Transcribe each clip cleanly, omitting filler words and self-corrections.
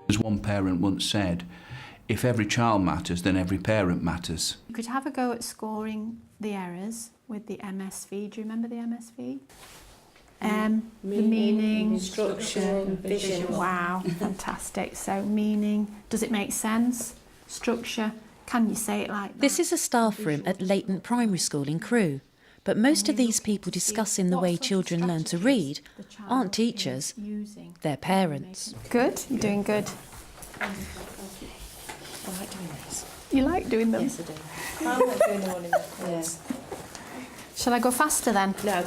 As one parent once said, if every child matters, then every parent matters. You could have a go at scoring the errors with the MSV. Do you remember the MSV? The meaning, instruction, vision. Wow, fantastic. So meaning, does it make sense? Structure, can you say it like that? This is a staff room at Leighton Primary School in Crewe, but most of these people discussing the way children learn to read aren't teachers, they're parents. Good, you're doing good. I like doing this. You like doing them? Yes, I do. I like doing the one in the class. Shall I go faster then? No.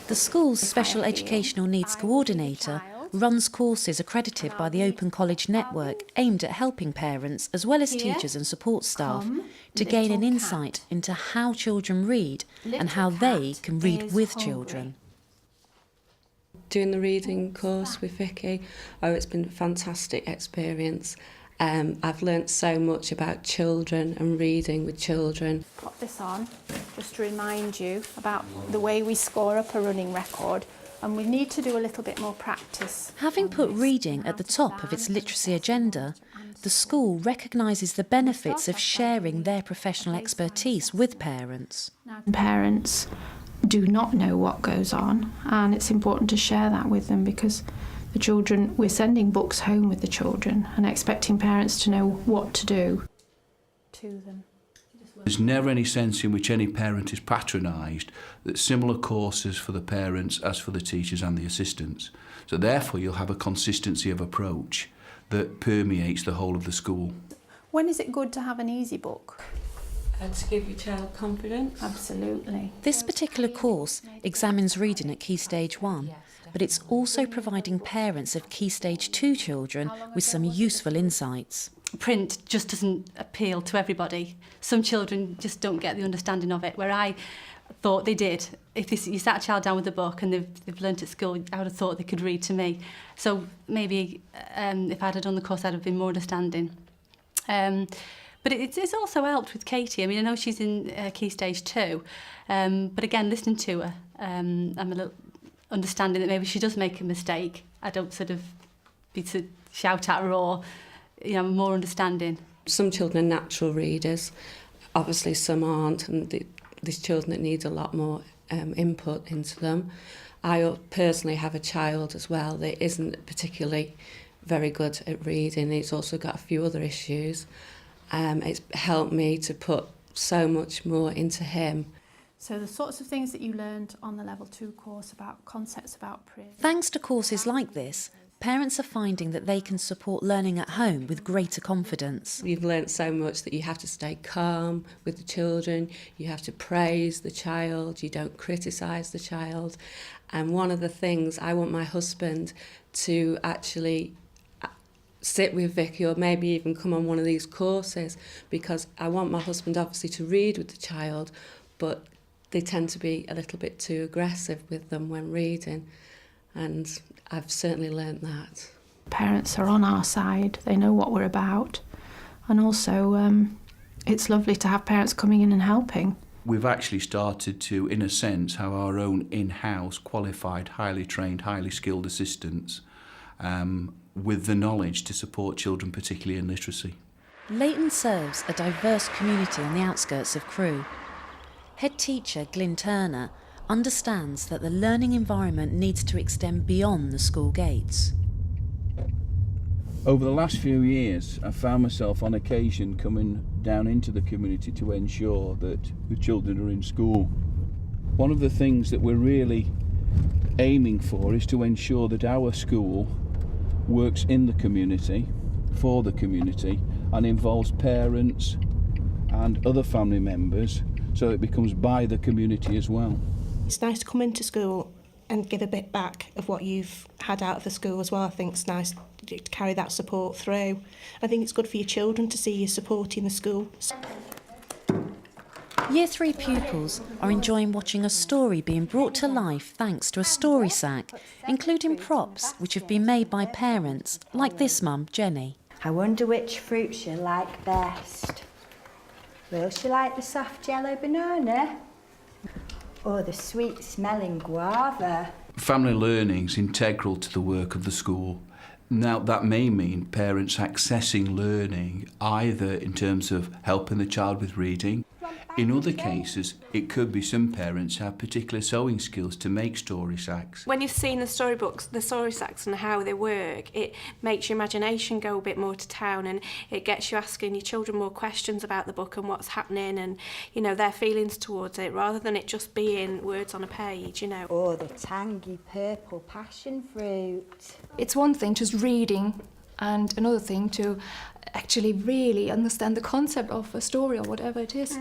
The school's Special Educational Needs Coordinator runs courses accredited by the Open College Network aimed at helping parents as well as teachers and support staff to gain an insight into how children read and how they can read with children. Doing the reading course with Vicky, it's been a fantastic experience. I've learnt so much about children and reading with children. Pop this on just to remind you about the way we score up a running record, and we need to do a little bit more practice. Having put reading at the top of its literacy agenda, the school recognises the benefits of sharing their professional expertise with parents. Parents do not know what goes on, and it's important to share that with them, because the children, we're sending books home with the children and expecting parents to know what to do to them. There's never any sense in which any parent is patronised that similar courses for the parents as for the teachers and the assistants. So therefore you'll have a consistency of approach that permeates the whole of the school. When is it good to have an easy book? To give your child confidence. Absolutely. This particular course examines reading at Key Stage 1, but it's also providing parents of Key Stage 2 children with some useful insights. Print just doesn't appeal to everybody. Some children just don't get the understanding of it, where I thought they did. If you sat a child down with a book and they've learnt at school, I would have thought they could read to me. So maybe if I'd have done the course, I'd have been more understanding. But it's also helped with Katie. I mean, I know she's in Key Stage 2, but again, listening to her, I'm a little understanding that maybe she does make a mistake. I don't sort of be to shout at her, or, you know, more understanding. Some children are natural readers, obviously some aren't, and there's children that need a lot more input into them. I personally have a child as well that isn't particularly very good at reading. He's also got a few other issues. It's helped me to put so much more into him. So the sorts of things that you learned on the Level 2 course about concepts about print. Thanks to courses like this, parents are finding that they can support learning at home with greater confidence. You've learnt so much that you have to stay calm with the children, you have to praise the child, you don't criticise the child. And one of the things, I want my husband to actually sit with Vicky, or maybe even come on one of these courses, because I want my husband obviously to read with the child, but they tend to be a little bit too aggressive with them when reading, and I've certainly learnt that. Parents are on our side, they know what we're about, and also it's lovely to have parents coming in and helping. We've actually started to, in a sense, have our own in-house qualified, highly trained, highly skilled assistants with the knowledge to support children, particularly in literacy. Leighton serves a diverse community on the outskirts of Crewe. Head teacher Glyn Turner understands that the learning environment needs to extend beyond the school gates. Over the last few years, I've found myself on occasion coming down into the community to ensure that the children are in school. One of the things that we're really aiming for is to ensure that our school works in the community, for the community, and involves parents and other family members, so it becomes by the community as well. It's nice to come into school and give a bit back of what you've had out of the school as well. I think it's nice to carry that support through. I think it's good for your children to see you supporting the school. Year 3 pupils are enjoying watching a story being brought to life thanks to a story sack, including props which have been made by parents, like this mum, Jenny. I wonder which fruit she'll like best. Will she like the soft yellow banana? Or the sweet smelling guava. Family learning is integral to the work of the school. Now, that may mean parents accessing learning either in terms of helping the child with reading. In other cases, it could be some parents have particular sewing skills to make story sacks. When you've seen the storybooks, the story sacks and how they work, it makes your imagination go a bit more to town, and it gets you asking your children more questions about the book and what's happening and, you know, their feelings towards it, rather than it just being words on a page, you know. Or the tangy purple passion fruit. It's one thing just reading and another thing to actually really understand the concept of a story or whatever it is.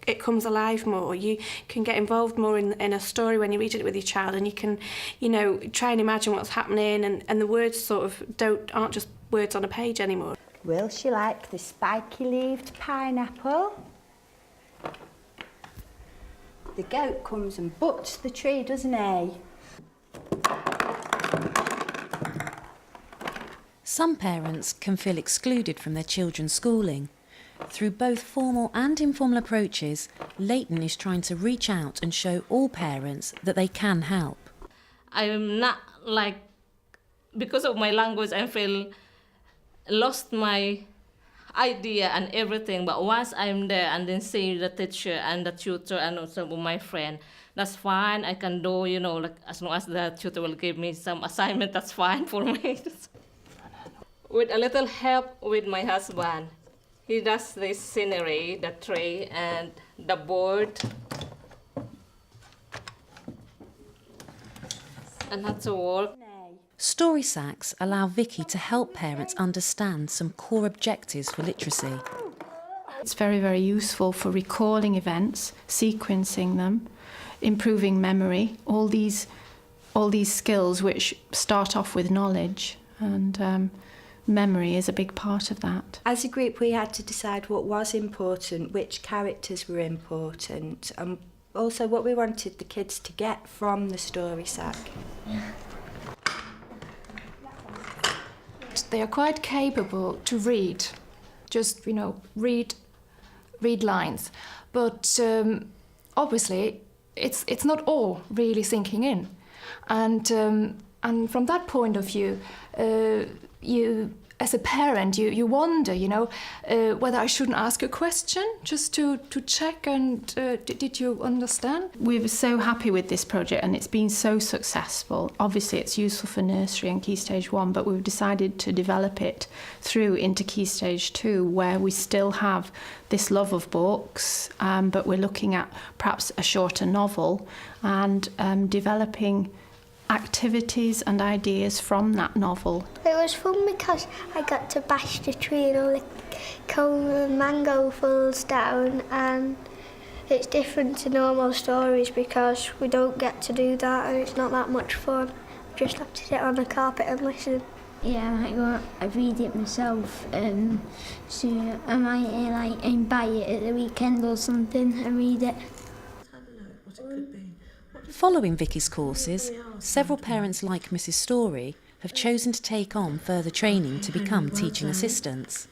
It comes alive more. You can get involved more in a story when you're reading it with your child, and you can, you know, try and imagine what's happening, and the words sort of aren't just words on a page anymore. Will she like the spiky-leaved pineapple? The goat comes and butts the tree, doesn't he? Some parents can feel excluded from their children's schooling. Through both formal and informal approaches, Leighton is trying to reach out and show all parents that they can help. I'm not like, because of my language, I feel lost my idea and everything. But once I'm there and then see the teacher and the tutor and also my friend, that's fine. I can do, you know, like as long as the tutor will give me some assignment, that's fine for me. With a little help with my husband. He does this scenery, the tree and the board. And how to work. Story sacks allow Vicky to help parents understand some core objectives for literacy. It's very, very useful for recalling events, sequencing them, improving memory, all these skills which start off with knowledge, and memory is a big part of that. As a group, we had to decide what was important, which characters were important, and also what we wanted the kids to get from the story sack. They are quite capable to read, just, you know, read lines. But obviously, it's not all really sinking in. And from that point of view, you, as a parent, you wonder, you know, whether I shouldn't ask a question just to check and did you understand? We're so happy with this project, and it's been so successful. Obviously, it's useful for nursery and Key Stage 1, but we've decided to develop it through into Key Stage 2, where we still have this love of books, but we're looking at perhaps a shorter novel and developing activities and ideas from that novel. It was fun because I got to bash the tree and all the cone and mango falls down, and it's different to normal stories because we don't get to do that and it's not that much fun. We just have to sit on the carpet and listen. Yeah, I read it myself, so I might buy it at the weekend or something and read it. Following Vicky's courses, several parents like Mrs. Story have chosen to take on further training to become teaching assistants.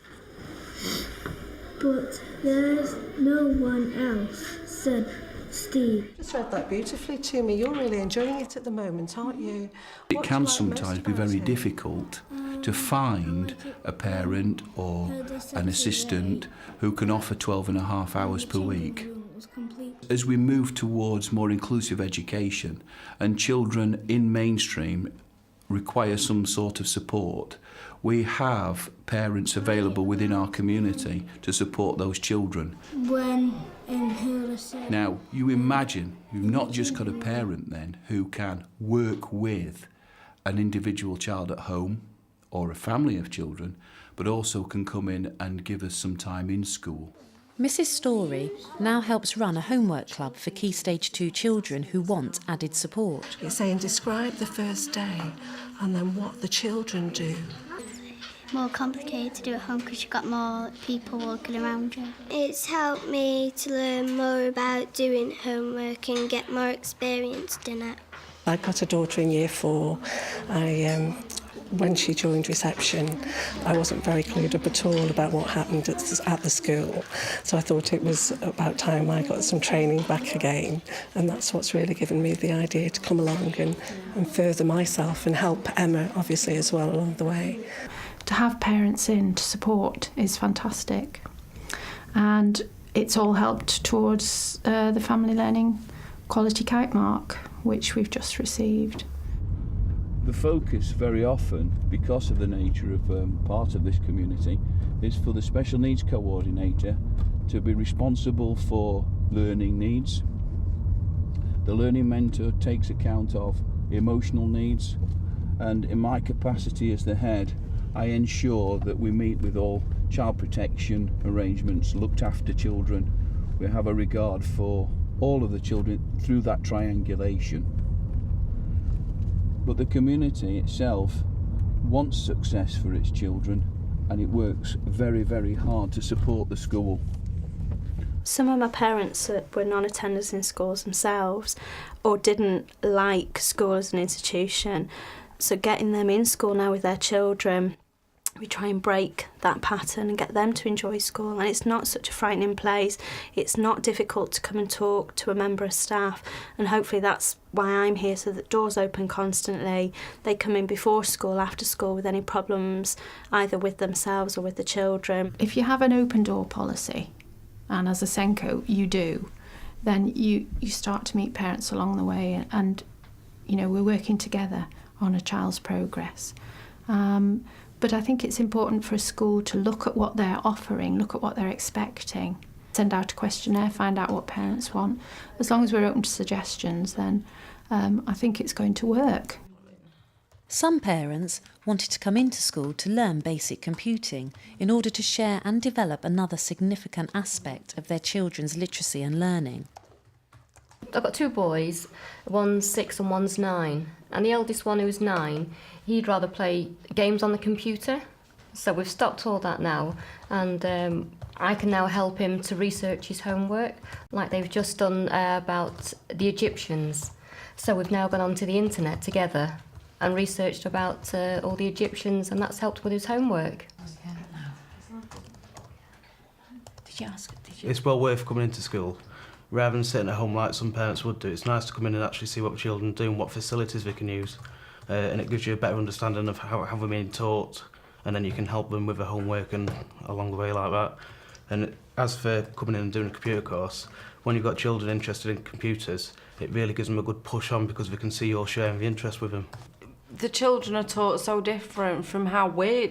But there's no one else, said Steve. You just read that beautifully to me. You're really enjoying it at the moment, aren't you? It can sometimes be very difficult to find a parent or an assistant who can offer 12.5 hours per week. As we move towards more inclusive education and children in mainstream require some sort of support, we have parents available within our community to support those children. Now, you imagine you've not just got a parent then who can work with an individual child at home or a family of children, but also can come in and give us some time in school. Mrs. Story now helps run a homework club for Key Stage 2 children who want added support. You're saying describe the first day and then what the children do. More complicated to do at home because you've got more people walking around you. It's helped me to learn more about doing homework and get more experienced in it. I've got a daughter in year 4. I when she joined reception, I wasn't very clued up at all about what happened at the school. So I thought it was about time I got some training back again, and that's what's really given me the idea to come along and further myself and help Emma, obviously, as well along the way. To have parents in to support is fantastic, and it's all helped towards the Family Learning Quality Kite Mark, which we've just received. The focus very often, because of the nature of part of this community, is for the special needs coordinator to be responsible for learning needs. The learning mentor takes account of emotional needs, and in my capacity as the head, I ensure that we meet with all child protection arrangements, looked after children. We have a regard for all of the children through that triangulation. But the community itself wants success for its children, and it works very, very hard to support the school. Some of my parents were non-attenders in schools themselves, or didn't like school as an institution. So getting them in school now with their children, we try and break that pattern and get them to enjoy school. And it's not such a frightening place. It's not difficult to come and talk to a member of staff. And hopefully that's why I'm here, so that doors open constantly. They come in before school, after school, with any problems, either with themselves or with the children. If you have an open door policy, and as a Senko you do, then you start to meet parents along the way, and you know, we're working together on a child's progress. But I think it's important for a school to look at what they're offering, look at what they're expecting, send out a questionnaire, find out what parents want. As long as we're open to suggestions, then I think it's going to work. Some parents wanted to come into school to learn basic computing in order to share and develop another significant aspect of their children's literacy and learning. I've got two boys, one's 6 and one's 9, and the eldest one, who's 9, he'd rather play games on the computer. So we've stopped all that now, and I can now help him to research his homework, like they've just done about the Egyptians. So we've now gone onto the internet together and researched about all the Egyptians, and that's helped with his homework. Did you It's well worth coming into school. Rather than sitting at home like some parents would do, it's nice to come in and actually see what children do and what facilities they can use. And it gives you a better understanding of how they're being taught, and then you can help them with their homework and along the way like that. And as for coming in and doing a computer course, when you've got children interested in computers, it really gives them a good push on, because they can see you're sharing the interest with them. The children are taught so different from how we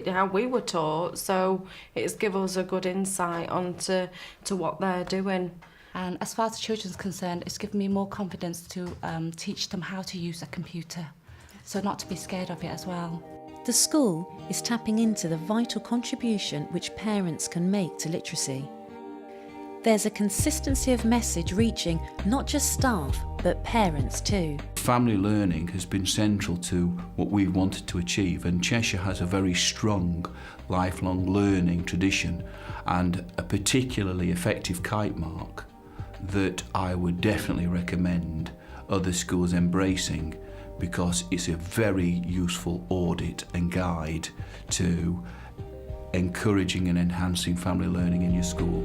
were taught, so it's given us a good insight onto what they're doing. And as far as the children's concerned, it's given me more confidence to teach them how to use a computer, so not to be scared of it as well. The school is tapping into the vital contribution which parents can make to literacy. There's a consistency of message reaching not just staff, but parents too. Family learning has been central to what we've wanted to achieve, and Cheshire has a very strong lifelong learning tradition and a particularly effective kite mark that I would definitely recommend other schools embracing, because it's a very useful audit and guide to encouraging and enhancing family learning in your school.